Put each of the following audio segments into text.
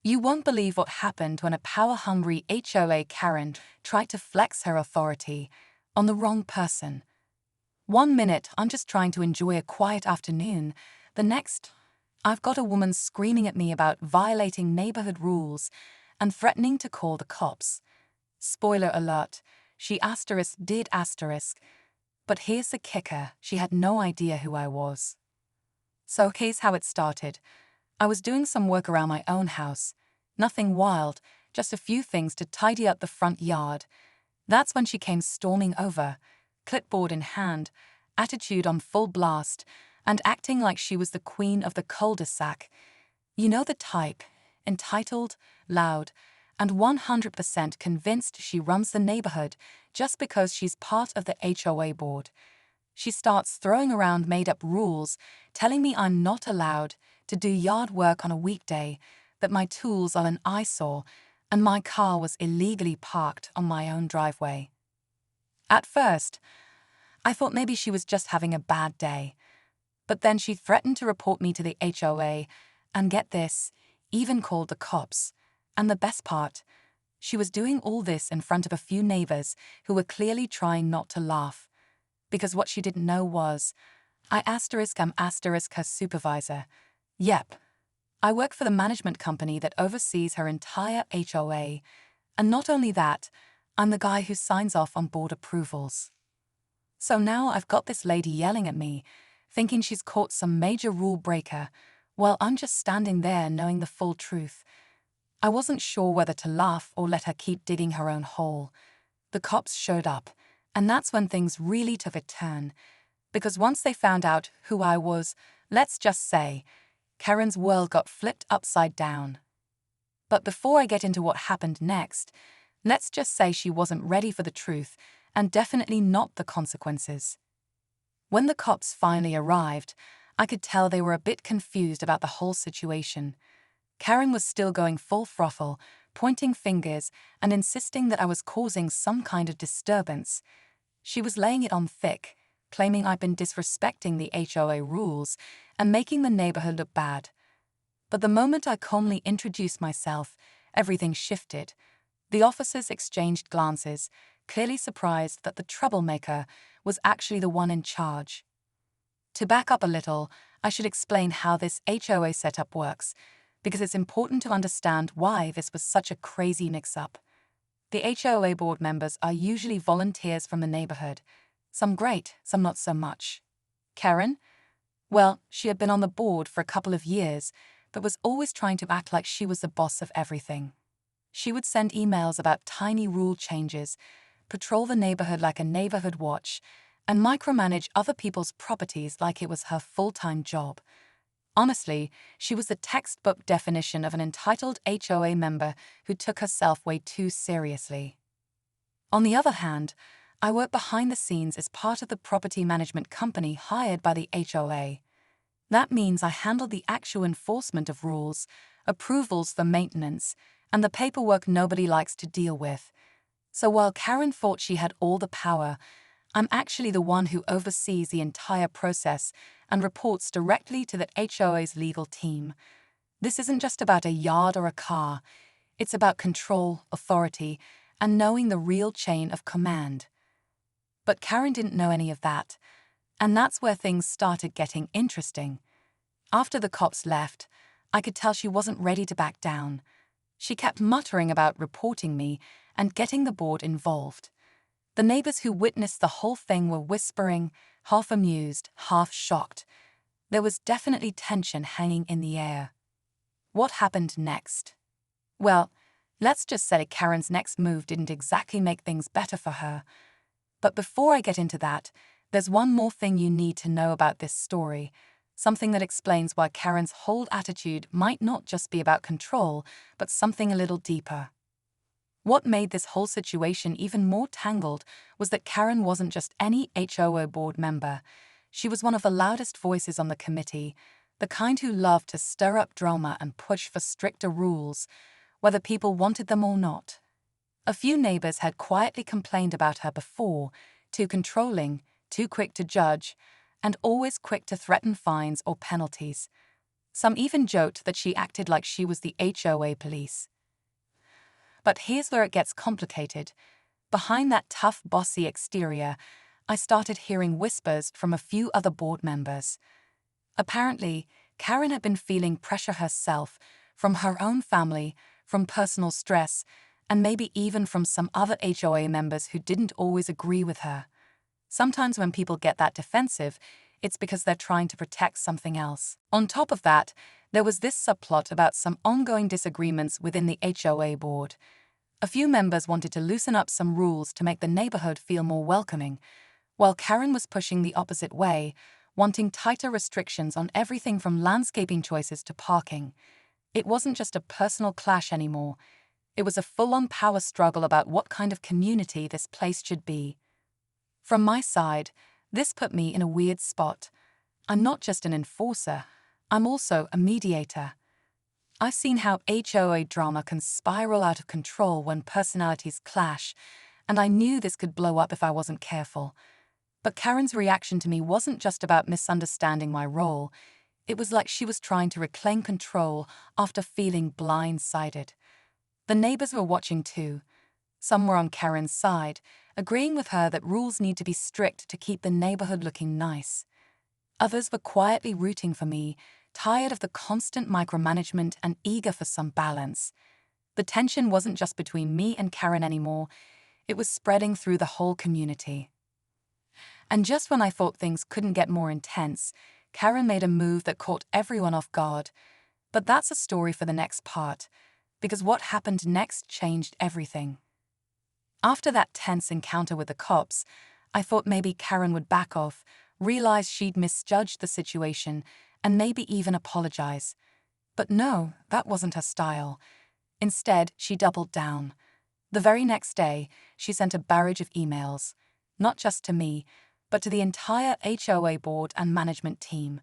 You won't believe what happened when a power-hungry HOA Karen tried to flex her authority on the wrong person. One minute, I'm just trying to enjoy a quiet afternoon. The next, I've got a woman screaming at me about violating neighborhood rules and threatening to call the cops. Spoiler alert, she did. But here's the kicker, she had no idea who I was. So here's how it started. I was doing some work around my own house. Nothing wild, just a few things to tidy up the front yard. That's when she came storming over, clipboard in hand, attitude on full blast, and acting like she was the queen of the cul-de-sac. You know the type, entitled, loud, and 100% convinced she runs the neighborhood just because she's part of the HOA board. She starts throwing around made-up rules, telling me I'm not allowed to do yard work on a weekday, that my tools are an eyesore, and my car was illegally parked on my own driveway. At first, I thought maybe she was just having a bad day. But then she threatened to report me to the HOA, and get this, even called the cops. And the best part, she was doing all this in front of a few neighbors who were clearly trying not to laugh. Because what she didn't know was, I'm her supervisor. Yep. I work for the management company that oversees her entire HOA. And not only that, I'm the guy who signs off on board approvals. So now I've got this lady yelling at me, thinking she's caught some major rule breaker, while I'm just standing there knowing the full truth. I wasn't sure whether to laugh or let her keep digging her own hole. The cops showed up, and that's when things really took a turn. Because once they found out who I was, let's just say, Karen's world got flipped upside down. But before I get into what happened next, let's just say she wasn't ready for the truth, and definitely not the consequences. When the cops finally arrived, I could tell they were a bit confused about the whole situation. Karen was still going full throttle, pointing fingers and insisting that I was causing some kind of disturbance. She was laying it on thick, claiming I'd been disrespecting the HOA rules and making the neighborhood look bad. But the moment I calmly introduced myself, everything shifted. The officers exchanged glances, clearly surprised that the troublemaker was actually the one in charge. To back up a little, I should explain how this HOA setup works, because it's important to understand why this was such a crazy mix-up. The HOA board members are usually volunteers from the neighborhood. Some great, some not so much. Karen? Well, she had been on the board for a couple of years, but was always trying to act like she was the boss of everything. She would send emails about tiny rule changes, patrol the neighborhood like a neighborhood watch, and micromanage other people's properties like it was her full-time job. Honestly, she was the textbook definition of an entitled HOA member who took herself way too seriously. On the other hand, I worked behind the scenes as part of the property management company hired by the HOA. That means I handled the actual enforcement of rules, approvals for maintenance, and the paperwork nobody likes to deal with. So while Karen thought she had all the power, I'm actually the one who oversees the entire process and reports directly to the HOA's legal team. This isn't just about a yard or a car. It's about control, authority, and knowing the real chain of command. But Karen didn't know any of that, and that's where things started getting interesting. After the cops left, I could tell she wasn't ready to back down. She kept muttering about reporting me and getting the board involved. The neighbors who witnessed the whole thing were whispering, half amused, half shocked. There was definitely tension hanging in the air. What happened next? Well, let's just say Karen's next move didn't exactly make things better for her. But before I get into that, there's one more thing you need to know about this story, something that explains why Karen's whole attitude might not just be about control, but something a little deeper. What made this whole situation even more tangled was that Karen wasn't just any HOA board member. She was one of the loudest voices on the committee, the kind who loved to stir up drama and push for stricter rules, whether people wanted them or not. A few neighbors had quietly complained about her before, too controlling, too quick to judge, and always quick to threaten fines or penalties. Some even joked that she acted like she was the HOA police. But here's where it gets complicated. Behind that tough, bossy exterior, I started hearing whispers from a few other board members. Apparently, Karen had been feeling pressure herself from her own family, from personal stress, and maybe even from some other HOA members who didn't always agree with her. Sometimes when people get that defensive, it's because they're trying to protect something else. On top of that, there was this subplot about some ongoing disagreements within the HOA board. A few members wanted to loosen up some rules to make the neighborhood feel more welcoming, while Karen was pushing the opposite way, wanting tighter restrictions on everything from landscaping choices to parking. It wasn't just a personal clash anymore. It was a full-on power struggle about what kind of community this place should be. From my side, this put me in a weird spot. I'm not just an enforcer, I'm also a mediator. I've seen how HOA drama can spiral out of control when personalities clash, and I knew this could blow up if I wasn't careful. But Karen's reaction to me wasn't just about misunderstanding my role. It was like she was trying to reclaim control after feeling blindsided. The neighbors were watching too. Some were on Karen's side, agreeing with her that rules need to be strict to keep the neighborhood looking nice. Others were quietly rooting for me, tired of the constant micromanagement and eager for some balance. The tension wasn't just between me and Karen anymore, it was spreading through the whole community. And just when I thought things couldn't get more intense, Karen made a move that caught everyone off guard. But that's a story for the next part, because what happened next changed everything. After that tense encounter with the cops, I thought maybe Karen would back off, realize she'd misjudged the situation, and maybe even apologize. But no, that wasn't her style. Instead, she doubled down. The very next day, she sent a barrage of emails, not just to me, but to the entire HOA board and management team.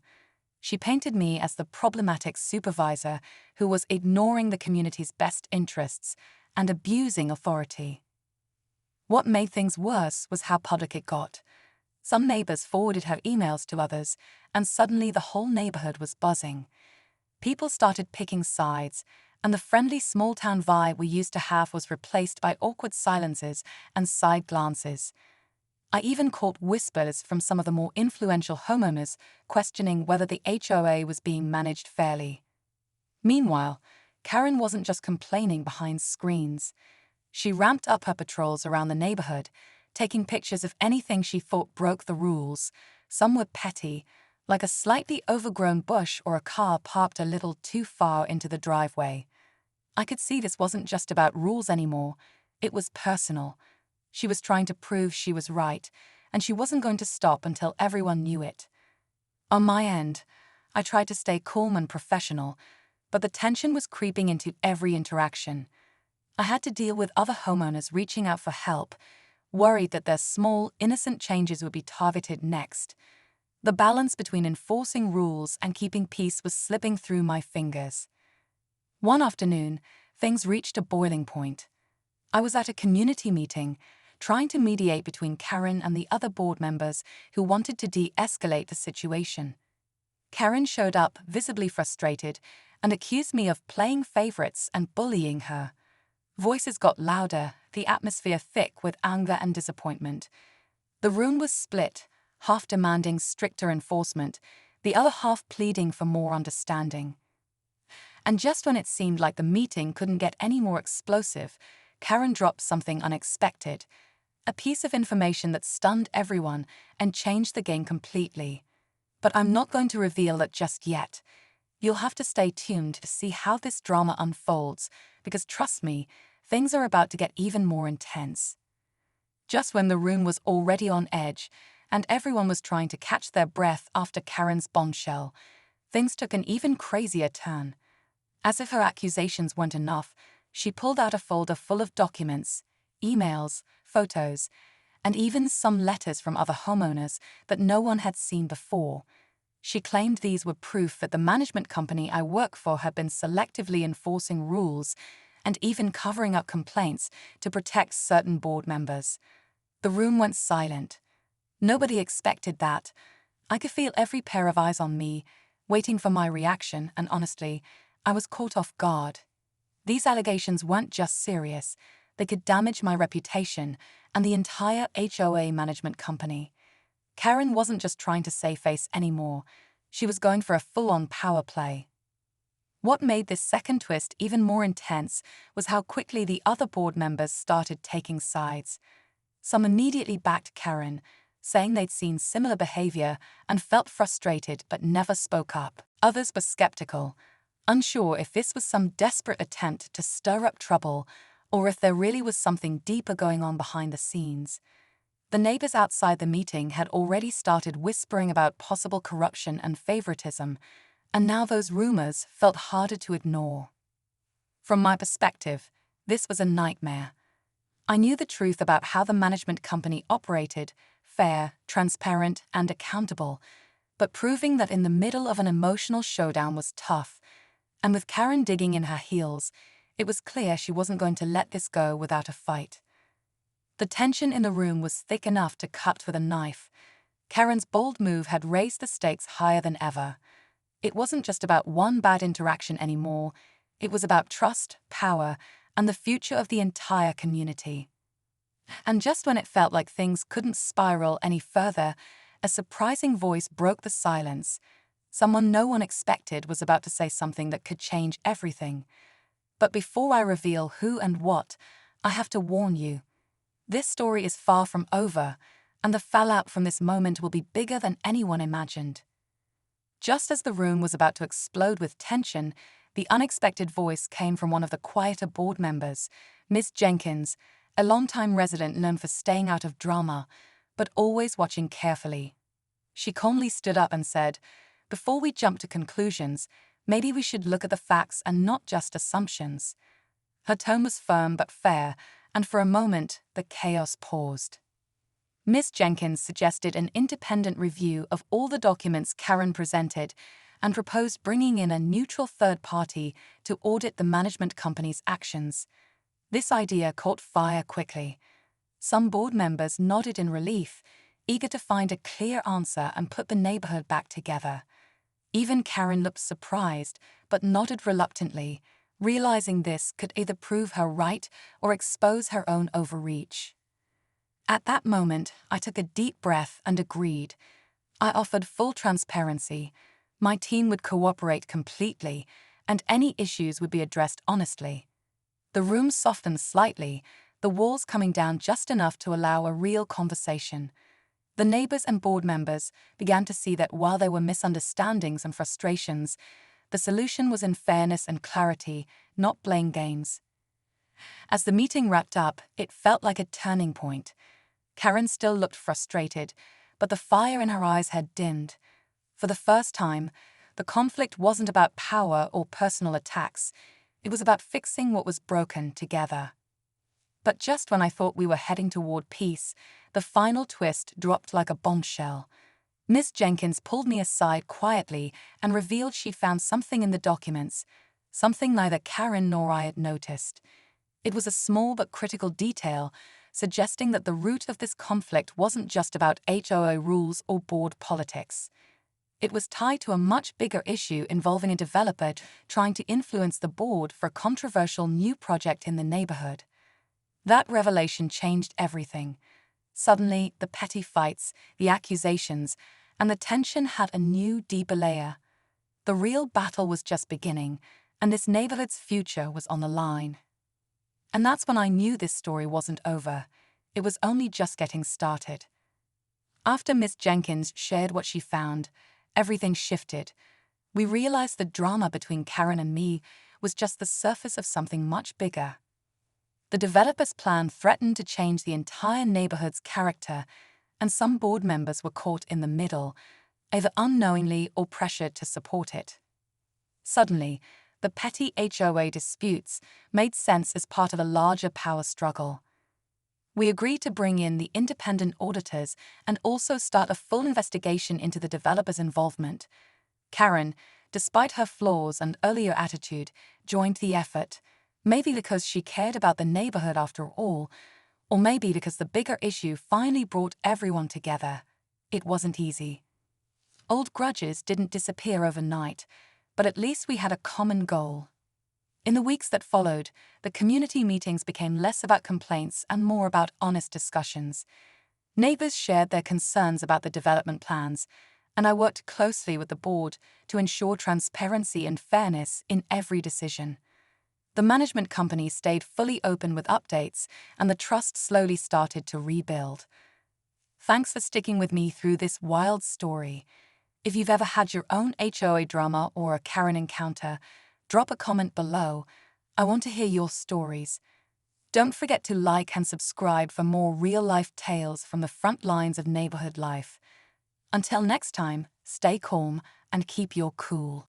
She painted me as the problematic supervisor who was ignoring the community's best interests and abusing authority. What made things worse was how public it got. Some neighbors forwarded her emails to others, and suddenly the whole neighborhood was buzzing. People started picking sides, and the friendly small-town vibe we used to have was replaced by awkward silences and side glances. I even caught whispers from some of the more influential homeowners questioning whether the HOA was being managed fairly. Meanwhile, Karen wasn't just complaining behind screens. She ramped up her patrols around the neighborhood, taking pictures of anything she thought broke the rules. Some were petty, like a slightly overgrown bush or a car parked a little too far into the driveway. I could see this wasn't just about rules anymore, it was personal. She was trying to prove she was right, and she wasn't going to stop until everyone knew it. On my end, I tried to stay calm and professional, but the tension was creeping into every interaction. I had to deal with other homeowners reaching out for help, worried that their small, innocent changes would be targeted next. The balance between enforcing rules and keeping peace was slipping through my fingers. One afternoon, things reached a boiling point. I was at a community meeting, trying to mediate between Karen and the other board members who wanted to de-escalate the situation. Karen showed up, visibly frustrated, and accused me of playing favorites and bullying her. Voices got louder, the atmosphere thick with anger and disappointment. The room was split, half demanding stricter enforcement, the other half pleading for more understanding. And just when it seemed like the meeting couldn't get any more explosive, Karen dropped something unexpected, a piece of information that stunned everyone and changed the game completely. But I'm not going to reveal it just yet. You'll have to stay tuned to see how this drama unfolds, because trust me, things are about to get even more intense. Just when the room was already on edge, and everyone was trying to catch their breath after Karen's bombshell, things took an even crazier turn. As if her accusations weren't enough, she pulled out a folder full of documents, emails, photos, and even some letters from other homeowners that no one had seen before. She claimed these were proof that the management company I work for had been selectively enforcing rules and even covering up complaints to protect certain board members. The room went silent. Nobody expected that. I could feel every pair of eyes on me, waiting for my reaction, and honestly, I was caught off guard. These allegations weren't just serious, they could damage my reputation and the entire HOA management company. Karen wasn't just trying to save face anymore, she was going for a full-on power play. What made this second twist even more intense was how quickly the other board members started taking sides. Some immediately backed Karen, saying they'd seen similar behavior and felt frustrated but never spoke up. Others were skeptical, unsure if this was some desperate attempt to stir up trouble or if there really was something deeper going on behind the scenes. The neighbors outside the meeting had already started whispering about possible corruption and favoritism, and now those rumors felt harder to ignore. From my perspective, this was a nightmare. I knew the truth about how the management company operated, fair, transparent, and accountable, but proving that in the middle of an emotional showdown was tough, and with Karen digging in her heels, it was clear she wasn't going to let this go without a fight. The tension in the room was thick enough to cut with a knife. Karen's bold move had raised the stakes higher than ever. It wasn't just about one bad interaction anymore, it was about trust, power, and the future of the entire community. And just when it felt like things couldn't spiral any further, a surprising voice broke the silence. Someone no one expected was about to say something that could change everything. But before I reveal who and what, I have to warn you. This story is far from over, and the fallout from this moment will be bigger than anyone imagined. Just as the room was about to explode with tension, the unexpected voice came from one of the quieter board members, Miss Jenkins, a longtime resident known for staying out of drama, but always watching carefully. She calmly stood up and said, "Before we jump to conclusions, maybe we should look at the facts and not just assumptions." Her tone was firm but fair, and for a moment, the chaos paused. Miss Jenkins suggested an independent review of all the documents Karen presented and proposed bringing in a neutral third party to audit the management company's actions. This idea caught fire quickly. Some board members nodded in relief, eager to find a clear answer and put the neighborhood back together. Even Karen looked surprised, but nodded reluctantly, realizing this could either prove her right or expose her own overreach. At that moment, I took a deep breath and agreed. I offered full transparency. My team would cooperate completely, and any issues would be addressed honestly. The room softened slightly, the walls coming down just enough to allow a real conversation. The neighbors and board members began to see that while there were misunderstandings and frustrations, the solution was in fairness and clarity, not blame games. As the meeting wrapped up, it felt like a turning point. Karen still looked frustrated, but the fire in her eyes had dimmed. For the first time, the conflict wasn't about power or personal attacks. It was about fixing what was broken together. But just when I thought we were heading toward peace, the final twist dropped like a bombshell. Miss Jenkins pulled me aside quietly and revealed she found something in the documents, something neither Karen nor I had noticed. It was a small but critical detail, suggesting that the root of this conflict wasn't just about HOA rules or board politics. It was tied to a much bigger issue involving a developer trying to influence the board for a controversial new project in the neighborhood. That revelation changed everything. Suddenly, the petty fights, the accusations, and the tension had a new, deeper layer. The real battle was just beginning, and this neighborhood's future was on the line. And that's when I knew this story wasn't over. It was only just getting started. After Miss Jenkins shared what she found, everything shifted. We realized the drama between Karen and me was just the surface of something much bigger. The developer's plan threatened to change the entire neighborhood's character, and some board members were caught in the middle, either unknowingly or pressured to support it. Suddenly, the petty HOA disputes made sense as part of a larger power struggle. We agreed to bring in the independent auditors and also start a full investigation into the developer's involvement. Karen, despite her flaws and earlier attitude, joined the effort, maybe because she cared about the neighborhood after all, or maybe because the bigger issue finally brought everyone together. It wasn't easy. Old grudges didn't disappear overnight, but at least we had a common goal. In the weeks that followed, the community meetings became less about complaints and more about honest discussions. Neighbors shared their concerns about the development plans, and I worked closely with the board to ensure transparency and fairness in every decision. The management company stayed fully open with updates, and the trust slowly started to rebuild. Thanks for sticking with me through this wild story. If you've ever had your own HOA drama or a Karen encounter, drop a comment below. I want to hear your stories. Don't forget to like and subscribe for more real-life tales from the front lines of neighborhood life. Until next time, stay calm and keep your cool.